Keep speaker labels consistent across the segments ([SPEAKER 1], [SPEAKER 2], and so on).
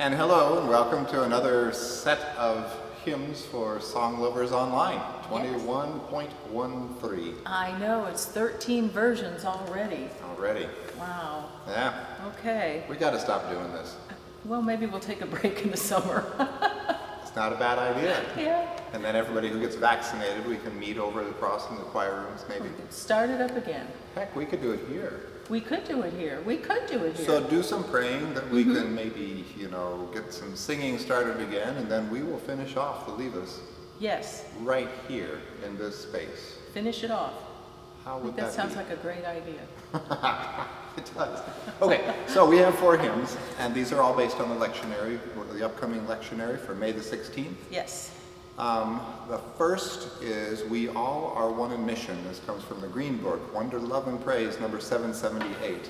[SPEAKER 1] And hello, and welcome to another set of hymns for Song Lovers Online, 21.13.
[SPEAKER 2] I know, it's 13 versions already.
[SPEAKER 1] Already.
[SPEAKER 2] Wow.
[SPEAKER 1] Yeah.
[SPEAKER 2] Okay.
[SPEAKER 1] We got to stop doing this.
[SPEAKER 2] Well, maybe we'll take a break in the summer.
[SPEAKER 1] It's not a bad idea.
[SPEAKER 2] Yeah.
[SPEAKER 1] And then everybody who gets vaccinated, we can meet over across in the choir rooms, maybe.
[SPEAKER 2] Start it up again.
[SPEAKER 1] Heck, we could do it here.
[SPEAKER 2] We could do it here. We could do it here.
[SPEAKER 1] So do some praying that we can maybe, get some singing started again, and then we will finish off the Levas
[SPEAKER 2] Yes.
[SPEAKER 1] right here in this space.
[SPEAKER 2] Finish it off.
[SPEAKER 1] How
[SPEAKER 2] I
[SPEAKER 1] would
[SPEAKER 2] think that sounds
[SPEAKER 1] be?
[SPEAKER 2] like a great idea.
[SPEAKER 1] It does. Okay, so we have 4 hymns, and these are all based on the lectionary, the upcoming lectionary for May the 16th.
[SPEAKER 2] Yes.
[SPEAKER 1] The first is We All Are One in Mission. This comes from the Green Book, Wonder, Love, and Praise, number 778.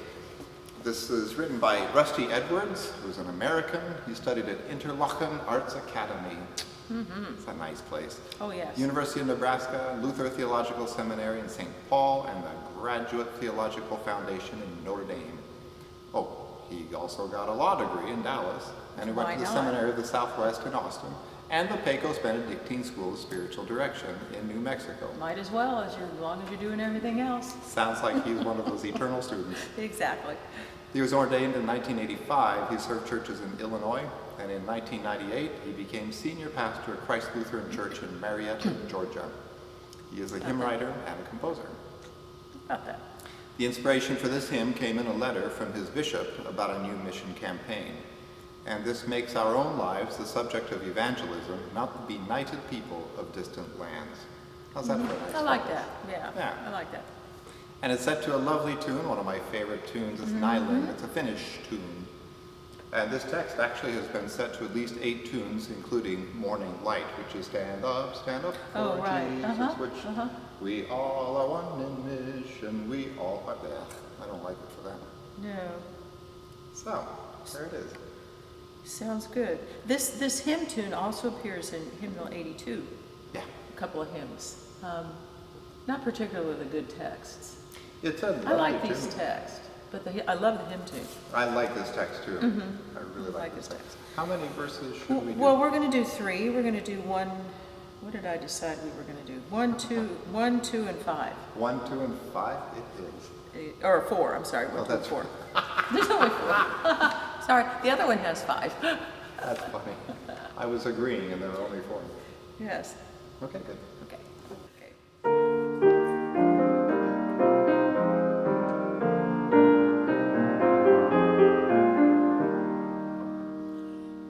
[SPEAKER 1] This is written by Rusty Edwards, who's an American. He studied at Interlochen Arts Academy. It's a nice place.
[SPEAKER 2] Oh, yes.
[SPEAKER 1] University of Nebraska, Luther Theological Seminary in St. Paul, and the Graduate Theological Foundation in Notre Dame. Oh, he also got a law degree in Dallas, and he went to the Seminary of the Southwest in Austin, and the Pecos Benedictine School of Spiritual Direction in New Mexico.
[SPEAKER 2] Might as well, as long as you're doing everything else.
[SPEAKER 1] Sounds like he's one of those eternal students.
[SPEAKER 2] Exactly.
[SPEAKER 1] He was ordained in 1985. He served churches in Illinois, and in 1998 he became senior pastor at Christ Lutheran Church in Marietta, Georgia. He is a hymn writer and a composer.
[SPEAKER 2] About that.
[SPEAKER 1] The inspiration for this hymn came in a letter from his bishop about a new mission campaign. And this makes our own lives the subject of evangelism, not the benighted people of distant lands. How's that for a nice
[SPEAKER 2] I like
[SPEAKER 1] phrase?
[SPEAKER 2] that. Yeah. I like that.
[SPEAKER 1] And it's set to a lovely tune. One of my favorite tunes is Nyland. It's a Finnish tune. And this text actually has been set to at least 8 tunes, including Morning Light, which is Stand Up for
[SPEAKER 2] Oh, right.
[SPEAKER 1] Jesus, which we all are one in mission, we all are there. I don't like it for that.
[SPEAKER 2] No.
[SPEAKER 1] So, there it is.
[SPEAKER 2] Sounds good. This hymn tune also appears in hymnal 82.
[SPEAKER 1] Yeah.
[SPEAKER 2] A couple of hymns. Not particularly the good texts.
[SPEAKER 1] It's a
[SPEAKER 2] I like
[SPEAKER 1] lovely
[SPEAKER 2] these
[SPEAKER 1] tune.
[SPEAKER 2] texts, but I love the hymn tune.
[SPEAKER 1] I like this text too. I really like this
[SPEAKER 2] this
[SPEAKER 1] text. How many verses should we do?
[SPEAKER 2] Well, we're going to do 3. We're going to do 1. What did I decide we were going to do? 1, 2, and 5.
[SPEAKER 1] 1, 2, and 5? It is.
[SPEAKER 2] Or 4. I'm sorry. 1, 2,
[SPEAKER 1] that's
[SPEAKER 2] 4. There's only 4. Sorry, the other one has 5.
[SPEAKER 1] That's funny. I was agreeing and there were only 4.
[SPEAKER 2] Yes.
[SPEAKER 1] Okay, good.
[SPEAKER 2] Okay.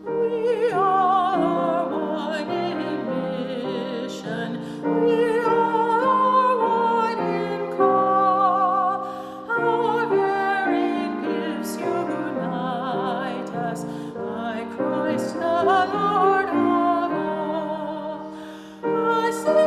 [SPEAKER 2] We all are one in mission. We all are one in call. Our varied gifts unite us by Christ the Lord of all. I say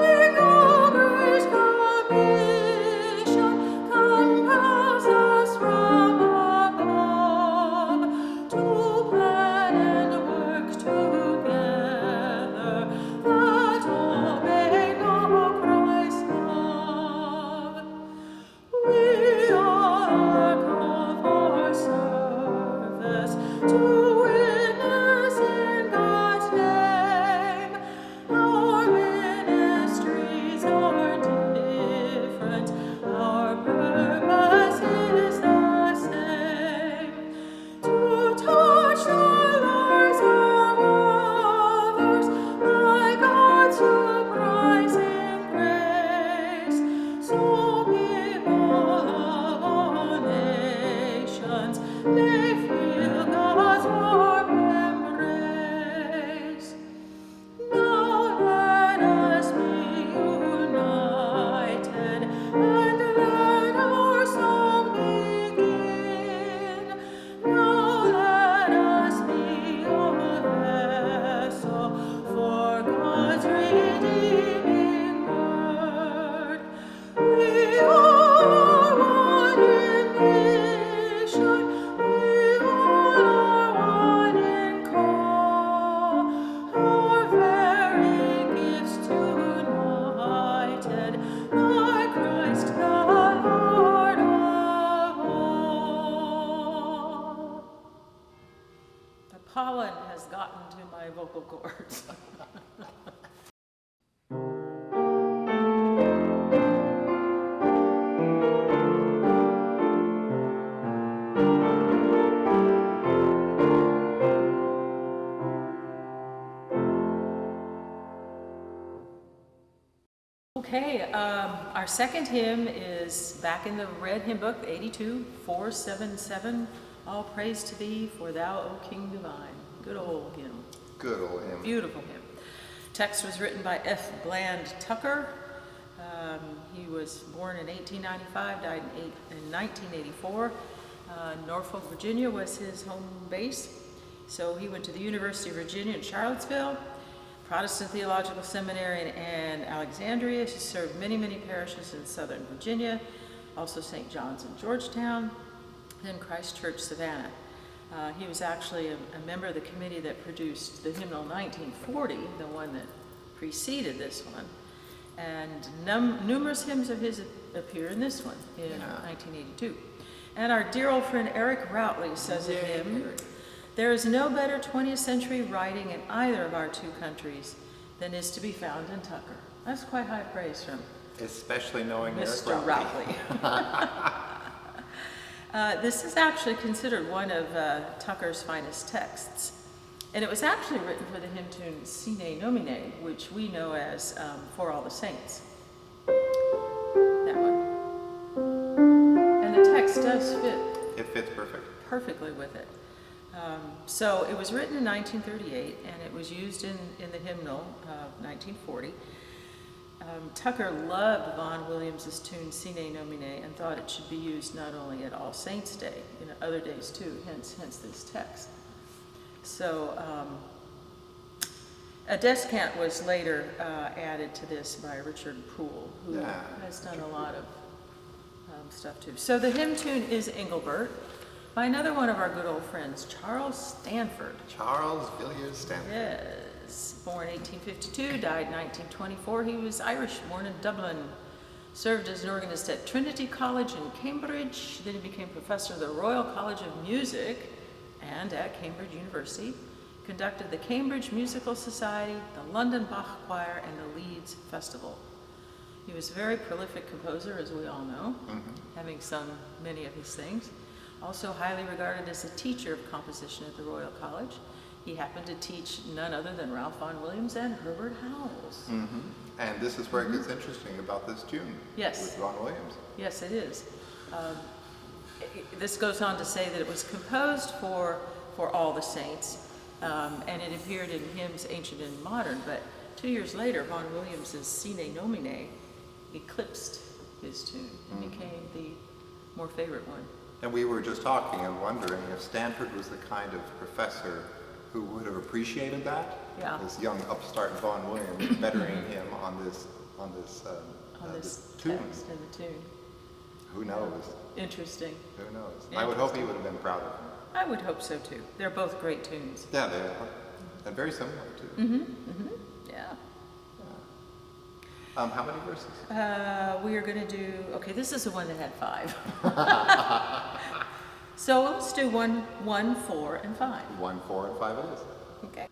[SPEAKER 2] Okay, our second hymn is back in the red hymn book, 82, 477. All praise to thee, for thou, O King divine. Good old hymn.
[SPEAKER 1] Good old hymn.
[SPEAKER 2] Beautiful hymn. Text was written by F. Bland Tucker. He was born in 1895, died in 1984. Norfolk, Virginia was his home base. So he went to the University of Virginia in Charlottesville, Protestant Theological Seminary in Alexandria. He served many, many parishes in Southern Virginia, also St. John's in Georgetown, then Christ Church, Savannah. He was actually a member of the committee that produced the hymnal 1940, the one that preceded this one. And numerous hymns of his appear in this one in 1982. And our dear old friend Eric Routley says of him, there is no better 20th century writing in either of our two countries than is to be found in Tucker. That's quite high praise from
[SPEAKER 1] Especially knowing
[SPEAKER 2] Mr.
[SPEAKER 1] Eric Routley.
[SPEAKER 2] This is actually considered one of Tucker's finest texts. And it was actually written for the hymn tune Sine Nomine, which we know as For All the Saints. That one. And the text does fit.
[SPEAKER 1] It fits perfect.
[SPEAKER 2] Perfectly with it. So it was written in 1938, and it was used in the hymnal of 1940. Tucker loved Vaughan Williams's tune Sine Nomine and thought it should be used not only at All Saints' Day, in other days too, hence this text. So a descant was later added to this by Richard Poole, who has done a lot of stuff too. So the hymn tune is Engelbert by another one of our good old friends, Charles Stanford.
[SPEAKER 1] Charles Villiers Stanford.
[SPEAKER 2] Yes, born 1852, died 1924. He was Irish, born in Dublin. Served as an organist at Trinity College in Cambridge. Then he became professor of the Royal College of Music and at Cambridge University. Conducted the Cambridge Musical Society, the London Bach Choir, and the Leeds Festival. He was a very prolific composer, as we all know, having sung many of his things. Also highly regarded as a teacher of composition at the Royal College. He happened to teach none other than Ralph Vaughan Williams and Herbert Howells.
[SPEAKER 1] And this is where it gets interesting about this tune.
[SPEAKER 2] Yes.
[SPEAKER 1] With Vaughan Williams.
[SPEAKER 2] Yes, it is. This goes on to say that it was composed for all the saints, and it appeared in hymns ancient and modern, but 2 years later, Vaughan Williams's Sine Nomine eclipsed his tune and became the more favorite one.
[SPEAKER 1] And we were just talking and wondering if Stanford was the kind of professor who would have appreciated that.
[SPEAKER 2] Yeah.
[SPEAKER 1] This young upstart Vaughan Williams bettering him on this tune.
[SPEAKER 2] Text and the tune.
[SPEAKER 1] Who knows?
[SPEAKER 2] Interesting.
[SPEAKER 1] Who knows? I would hope he would have been proud of him.
[SPEAKER 2] I would hope so too. They're both great tunes.
[SPEAKER 1] Yeah, they are. And very similar too.
[SPEAKER 2] Yeah.
[SPEAKER 1] How many verses?
[SPEAKER 2] We are going to do, okay, this is the one that had 5. So let's do 1, 4, and 5.
[SPEAKER 1] 1, 4, and 5 it is.
[SPEAKER 2] Okay.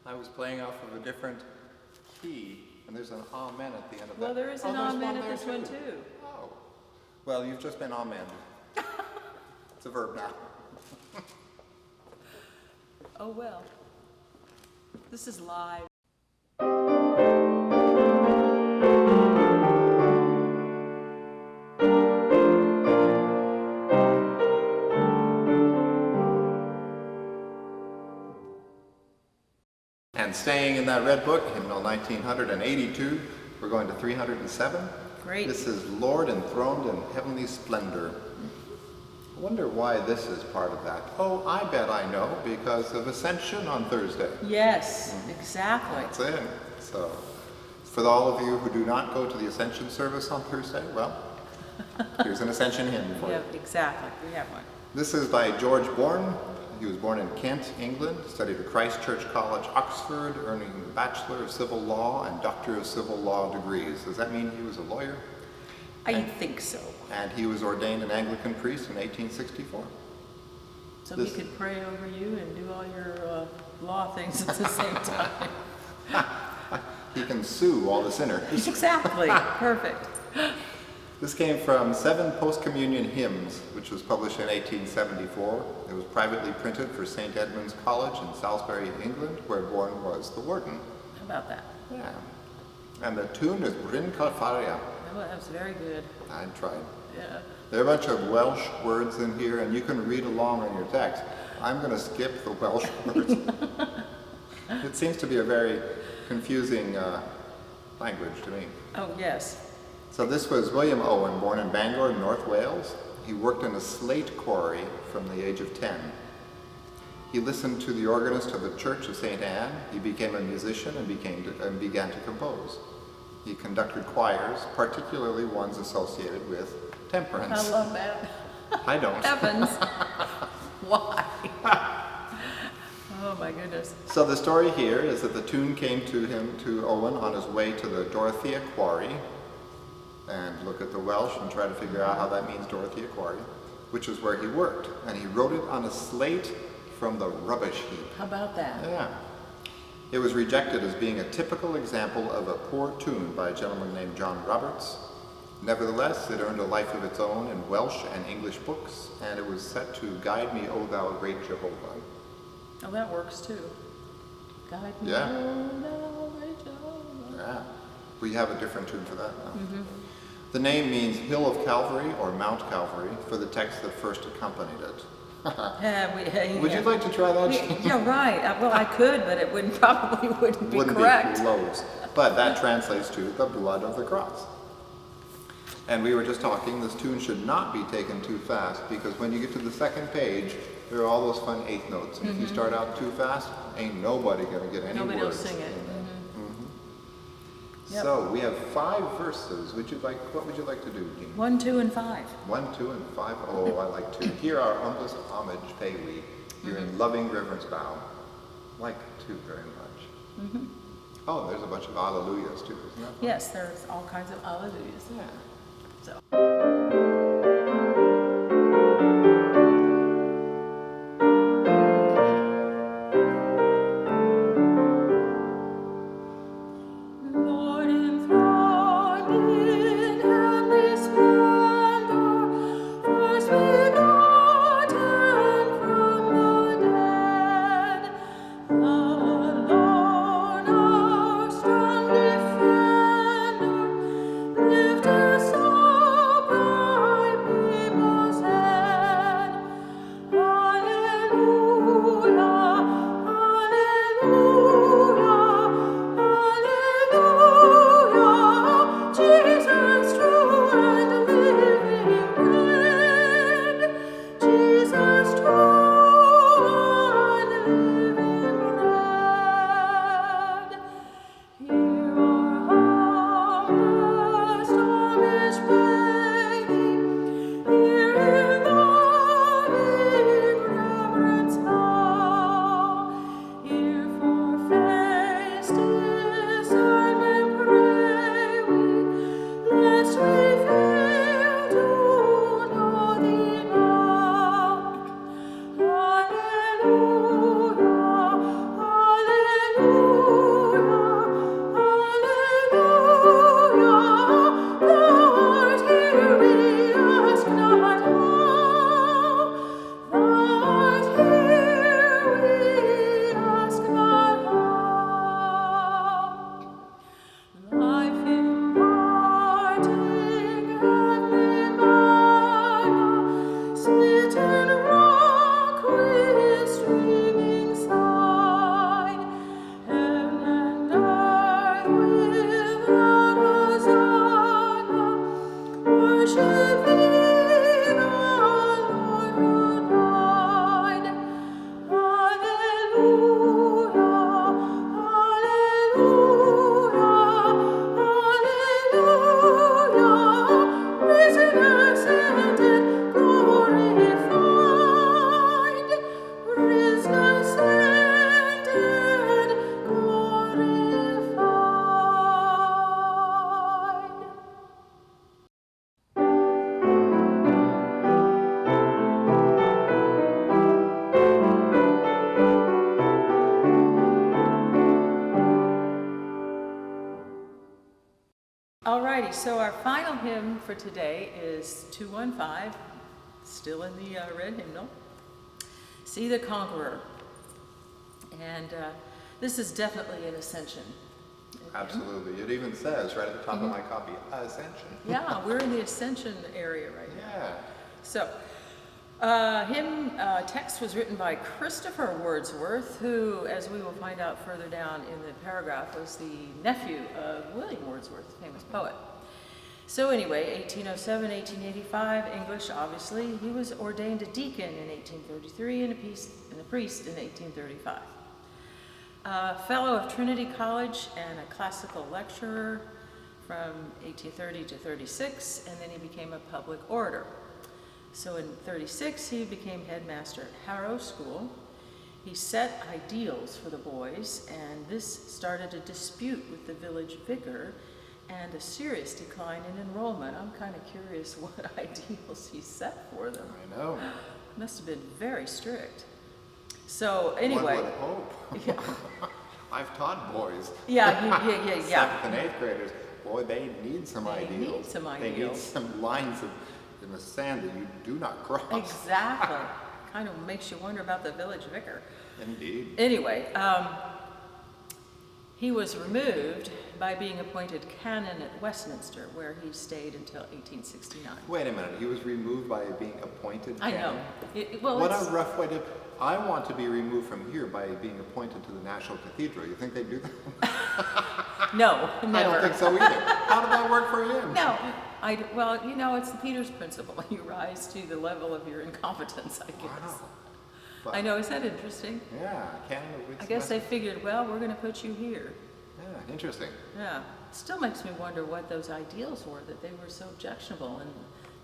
[SPEAKER 1] I was playing off of a different key, and there's an amen at the end of that.
[SPEAKER 2] Well, there is
[SPEAKER 1] Oh,
[SPEAKER 2] an
[SPEAKER 1] there's
[SPEAKER 2] amen
[SPEAKER 1] one
[SPEAKER 2] at
[SPEAKER 1] there
[SPEAKER 2] this one too.
[SPEAKER 1] Oh. Well, you've just been amened. It's a verb now.
[SPEAKER 2] Oh, well. This is live.
[SPEAKER 1] And staying in that red book, hymnal 1982, we're going to 307.
[SPEAKER 2] Great.
[SPEAKER 1] This is Lord enthroned in heavenly splendor. I wonder why this is part of that. Oh, I bet I know, because of Ascension on Thursday.
[SPEAKER 2] Yes, exactly.
[SPEAKER 1] That's it. So, for all of you who do not go to the Ascension service on Thursday, well, here's an Ascension hymn for
[SPEAKER 2] Yeah,
[SPEAKER 1] you.
[SPEAKER 2] exactly. We have one.
[SPEAKER 1] This is by George Bourne. He was born in Kent, England, studied at Christ Church College, Oxford, earning the Bachelor of Civil Law and Doctor of Civil Law degrees. Does that mean he was a lawyer?
[SPEAKER 2] I think so.
[SPEAKER 1] And he was ordained an Anglican priest in 1864.
[SPEAKER 2] So
[SPEAKER 1] This-
[SPEAKER 2] he could pray over you and do all your law things at the same time.
[SPEAKER 1] He can sue all the sinners.
[SPEAKER 2] Exactly. Perfect.
[SPEAKER 1] This came from 7 Post-Communion Hymns, which was published in 1874. It was privately printed for St. Edmund's College in Salisbury, England, where Bourne was the warden.
[SPEAKER 2] How about that?
[SPEAKER 1] Yeah. And the tune is Bryn Calfaria.
[SPEAKER 2] Oh, that was very good.
[SPEAKER 1] I tried.
[SPEAKER 2] Yeah.
[SPEAKER 1] There are a bunch of Welsh words in here, and you can read along in your text. I'm going to skip the Welsh words. It seems to be a very confusing language to me.
[SPEAKER 2] Oh, yes.
[SPEAKER 1] So this was William Owen, born in Bangor, North Wales. He worked in a slate quarry from the age of 10. He listened to the organist of the Church of St. Anne. He became a musician and began to compose. He conducted choirs, particularly ones associated with temperance.
[SPEAKER 2] I love that.
[SPEAKER 1] I don't.
[SPEAKER 2] Heavens. Why? Oh, my goodness.
[SPEAKER 1] So the story here is that the tune came to Owen on his way to the Dorothea Quarry. And look at the Welsh and try to figure out how that means Dorothea Quarry, which is where he worked. And he wrote it on a slate from the rubbish heap.
[SPEAKER 2] How about that?
[SPEAKER 1] Yeah. It was rejected as being a typical example of a poor tune by a gentleman named John Roberts. Nevertheless, it earned a life of its own in Welsh and English books, and it was set to Guide Me, O Thou Great Jehovah.
[SPEAKER 2] Oh, that works too. Guide me,
[SPEAKER 1] Yeah.
[SPEAKER 2] O thou great Jehovah.
[SPEAKER 1] Yeah. We have a different tune for that now. The name means Hill of Calvary or Mount Calvary for the text that first accompanied it. Would you like to try that?
[SPEAKER 2] Yeah, right. Well, I could, but it probably wouldn't be correct.
[SPEAKER 1] Be close. But that translates to the blood of the cross. And we were just talking, this tune should not be taken too fast, because when you get to the second page, there are all those fun eighth notes. And if you start out too fast, ain't nobody gonna get any
[SPEAKER 2] Nobody will
[SPEAKER 1] words.
[SPEAKER 2] sing it. Yep.
[SPEAKER 1] So we have 5 verses. What would you like to do, Jean?
[SPEAKER 2] 1, 2, and 5.
[SPEAKER 1] 1, 2, and 5. Oh, I like 2. Here our humblest homage pay we. Here in loving reverence bow. Like 2 very much. Oh, there's a bunch of hallelujahs too, isn't that?
[SPEAKER 2] Yes, there's all kinds of alleluias.
[SPEAKER 1] Yeah.
[SPEAKER 2] So. Lord enthroned in heavenly splendor, first begotten from the dead, the Lord our strong defender, lift us up Alrighty, so our final hymn for today is 215, still in the red hymnal. See the Conqueror. And this is definitely an ascension.
[SPEAKER 1] Absolutely. It even says right at the top of my copy, Ascension.
[SPEAKER 2] Yeah, we're in the ascension area right now.
[SPEAKER 1] Yeah.
[SPEAKER 2] So, hymn text was written by Christopher Wordsworth, who, as we will find out further down in the paragraph, was the nephew of William Wordsworth, the famous poet. So anyway, 1807, 1885, English, obviously. He was ordained a deacon in 1833 and a priest in 1835. Fellow of Trinity College and a classical lecturer from 1830 to 36, and then he became a public orator. So in 36, he became headmaster at Harrow School. He set ideals for the boys, and this started a dispute with the village vicar and a serious decline in enrollment. I'm kind of curious what ideals he set for them.
[SPEAKER 1] I know.
[SPEAKER 2] Must have been very strict. So anyway.
[SPEAKER 1] One would hope.
[SPEAKER 2] Yeah.
[SPEAKER 1] I've taught boys.
[SPEAKER 2] Yeah.
[SPEAKER 1] Seventh and eighth graders. Boy, they need some ideals.
[SPEAKER 2] They need some
[SPEAKER 1] They need
[SPEAKER 2] ideals.
[SPEAKER 1] some lines in the sand that you do not cross.
[SPEAKER 2] Exactly. Kind of makes you wonder about the village vicar.
[SPEAKER 1] Indeed.
[SPEAKER 2] Anyway, he was removed by being appointed canon at Westminster, where he stayed until 1869.
[SPEAKER 1] Wait a minute. He was removed by being appointed
[SPEAKER 2] I
[SPEAKER 1] canon?
[SPEAKER 2] know. Well,
[SPEAKER 1] What
[SPEAKER 2] it's,
[SPEAKER 1] a rough way to... I want to be removed from here by being appointed to the National Cathedral. You think they'd do that?
[SPEAKER 2] no, never.
[SPEAKER 1] I don't think so either. How did that work for him?
[SPEAKER 2] No. Well, you know, it's the Peters principle. You rise to the level of your incompetence, I guess.
[SPEAKER 1] Wow. But,
[SPEAKER 2] I know, is that interesting?
[SPEAKER 1] Yeah, canon of
[SPEAKER 2] I guess they figured, well, we're going to put you here.
[SPEAKER 1] Yeah, interesting.
[SPEAKER 2] Yeah. Still makes me wonder what those ideals were, that they were so objectionable, and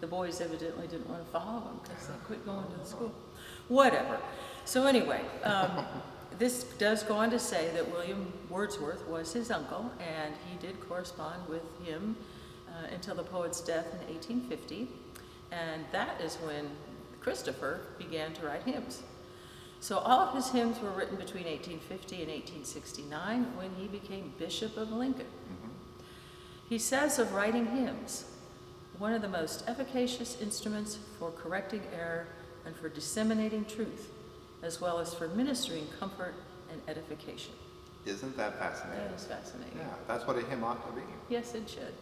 [SPEAKER 2] the boys evidently didn't want to follow them because they quit going to the school. Whatever. So anyway, this does go on to say that William Wordsworth was his uncle, and he did correspond with him until the poet's death in 1850, and that is when Christopher began to write hymns. So all of his hymns were written between 1850 and 1869 when he became Bishop of Lincoln. He says of writing hymns, one of the most efficacious instruments for correcting error and for disseminating truth, as well as for ministering comfort and edification.
[SPEAKER 1] Isn't that fascinating?
[SPEAKER 2] That is fascinating.
[SPEAKER 1] Yeah, that's what a hymn ought to be.
[SPEAKER 2] Yes, it should.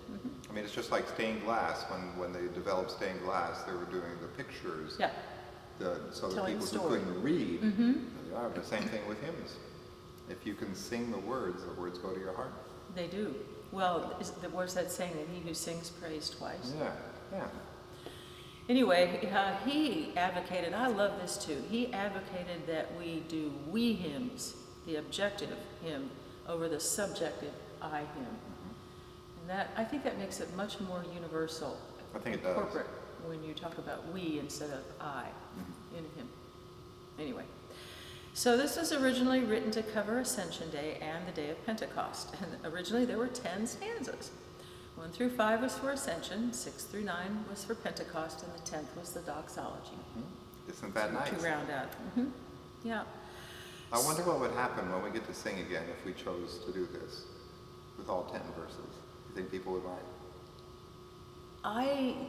[SPEAKER 1] I mean, it's just like stained glass. When they developed stained glass, they were doing the pictures.
[SPEAKER 2] Yeah.
[SPEAKER 1] So that
[SPEAKER 2] Telling
[SPEAKER 1] people
[SPEAKER 2] the
[SPEAKER 1] who
[SPEAKER 2] story.
[SPEAKER 1] couldn't read, the same thing with hymns. If you can sing the words go to your heart.
[SPEAKER 2] They do. Well, where's that saying that he who sings praise twice?
[SPEAKER 1] Yeah, yeah.
[SPEAKER 2] Anyway, he advocated, I love this too, he advocated that we do we hymns, the objective hymn, over the subjective I hymn. And that, I think that makes it much more universal.
[SPEAKER 1] I think it
[SPEAKER 2] and
[SPEAKER 1] does.
[SPEAKER 2] Corporate when you talk about we instead of I in hymn. Anyway, so this was originally written to cover Ascension Day and the day of Pentecost. And originally there were 10 stanzas. 1 through 5 was for Ascension, 6 through 9 was for Pentecost, and the 10th was the doxology.
[SPEAKER 1] Isn't that nice?
[SPEAKER 2] To round out. Yeah.
[SPEAKER 1] I wonder what would happen when we get to sing again if we chose to do this with all 10 verses. You think people would mind?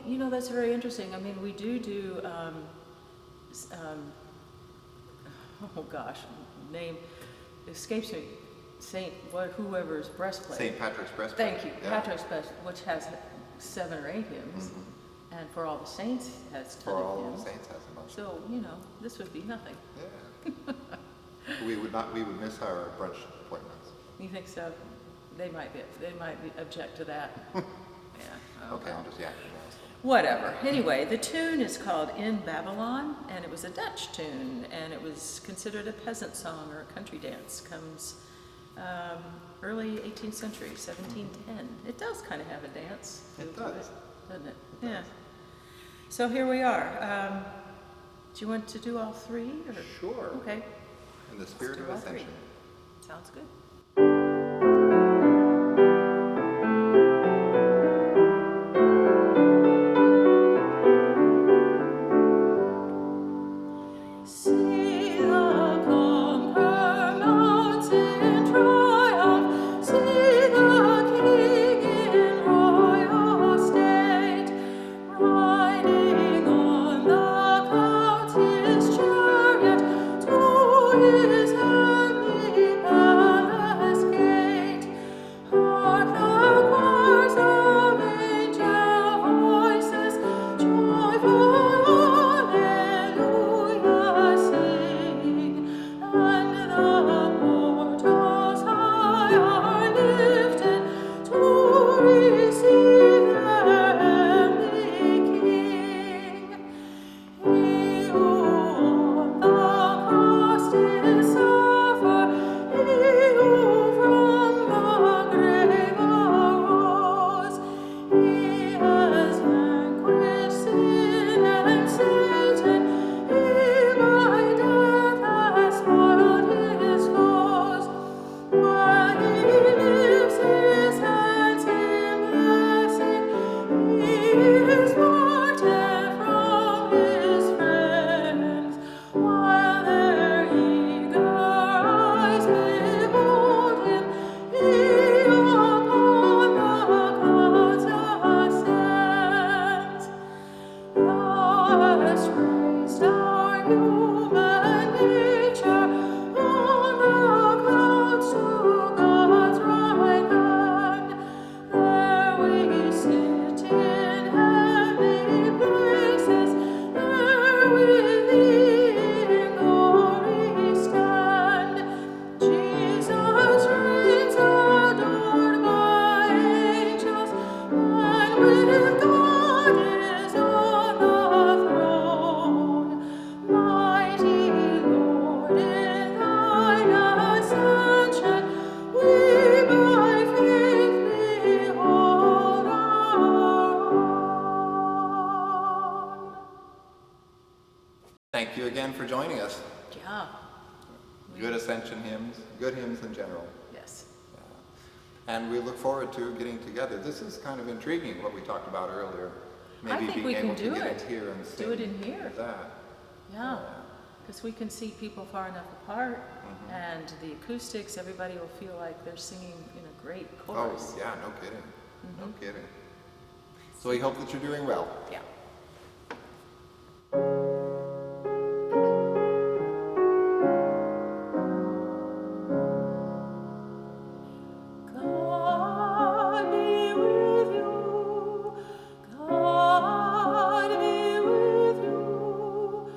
[SPEAKER 2] You know, that's very interesting. I mean, we do, oh gosh, name escapes me. Whoever's breastplate.
[SPEAKER 1] St. Patrick's breastplate.
[SPEAKER 2] Thank you.
[SPEAKER 1] Yeah.
[SPEAKER 2] Patrick's breastplate, which has 7 or 8 hymns, and For All the Saints has 10
[SPEAKER 1] For all
[SPEAKER 2] hymns.
[SPEAKER 1] the saints has a bunch.
[SPEAKER 2] So, you know, this would be nothing.
[SPEAKER 1] Yeah. we would miss our brunch appointments.
[SPEAKER 2] You think so? They might object to that. Yeah.
[SPEAKER 1] Okay, I'm just yakking now.
[SPEAKER 2] Whatever. Anyway, the tune is called In Babylon, and it was a Dutch tune, and it was considered a peasant song or a country dance. Comes early 18th century, 1710. It does kind of have a dance.
[SPEAKER 1] It
[SPEAKER 2] feel to
[SPEAKER 1] does.
[SPEAKER 2] Doesn't it?
[SPEAKER 1] It
[SPEAKER 2] Yeah.
[SPEAKER 1] does.
[SPEAKER 2] So here we are. Do you want to do all 3? Or?
[SPEAKER 1] Sure.
[SPEAKER 2] Okay.
[SPEAKER 1] In the spirit
[SPEAKER 2] do
[SPEAKER 1] of
[SPEAKER 2] all 3.
[SPEAKER 1] ascension.
[SPEAKER 2] Sounds good. See the conqueror mounts in triumph, see the King in
[SPEAKER 1] again for joining us.
[SPEAKER 2] Yeah.
[SPEAKER 1] Good Ascension hymns, good hymns in general.
[SPEAKER 2] Yes.
[SPEAKER 1] And we look forward to getting together. This is kind of intriguing, what we talked about earlier. Maybe
[SPEAKER 2] think
[SPEAKER 1] being
[SPEAKER 2] we can
[SPEAKER 1] able to
[SPEAKER 2] do
[SPEAKER 1] get
[SPEAKER 2] it.
[SPEAKER 1] in here and sing
[SPEAKER 2] Do it in here.
[SPEAKER 1] that.
[SPEAKER 2] Yeah, because we can see people far enough apart, and the acoustics, everybody will feel like they're singing in a great chorus.
[SPEAKER 1] Oh, yeah, no kidding. No kidding. So we hope that you're doing well.
[SPEAKER 2] Yeah. God be with you. God be with you.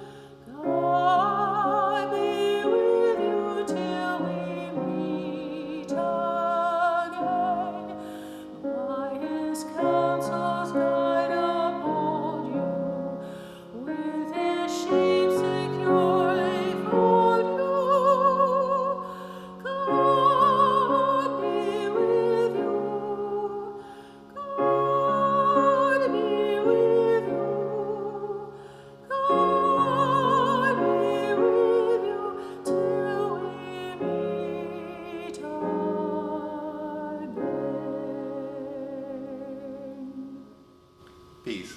[SPEAKER 2] God be with you till we meet again. By His counsels guide uphold you, with His sheep securely fold you. God be with you. God be with you. God be with you till we meet again.
[SPEAKER 1] Peace.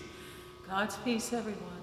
[SPEAKER 2] God's peace, everyone.